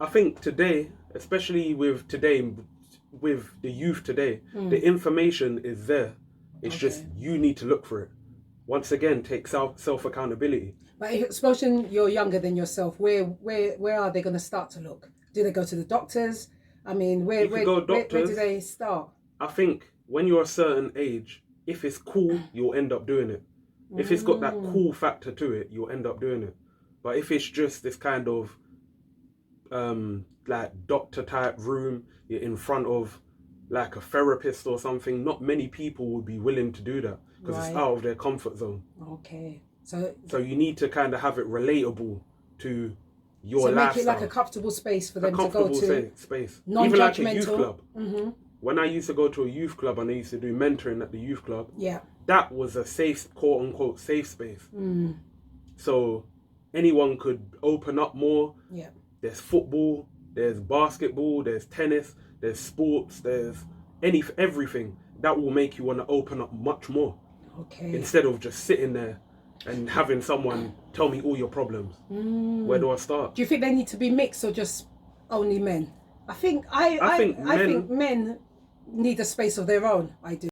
I think today, especially with the youth today, the information is there. It's just you need to look for it. Once again, take self accountability. But supposing you're younger than yourself, where are they going to start to look? Do they go to the doctors? I mean, where do they start? I think when you're a certain age, if it's cool, you'll end up doing it. If it's got that cool factor to it, you'll end up doing it. But if it's just this kind of like doctor type room, you're in front of like a therapist or something, not many people would be willing to do that because it's out of their comfort zone. Okay. So you need to kind of have it relatable to your lifestyle. Make it like a comfortable space for them to go to. Space. Non-judgmental. Even like a youth club. When I used to go to a youth club and I used to do mentoring at the youth club, that was a safe, quote unquote, safe space. So anyone could open up more. Yeah. There's football, there's basketball, there's tennis, there's sports, there's everything that will make you want to open up much more. Okay. Instead of just sitting there and having someone tell me all your problems. Where do I start? Do you think they need to be mixed or just only men? I think men need a space of their own. I do.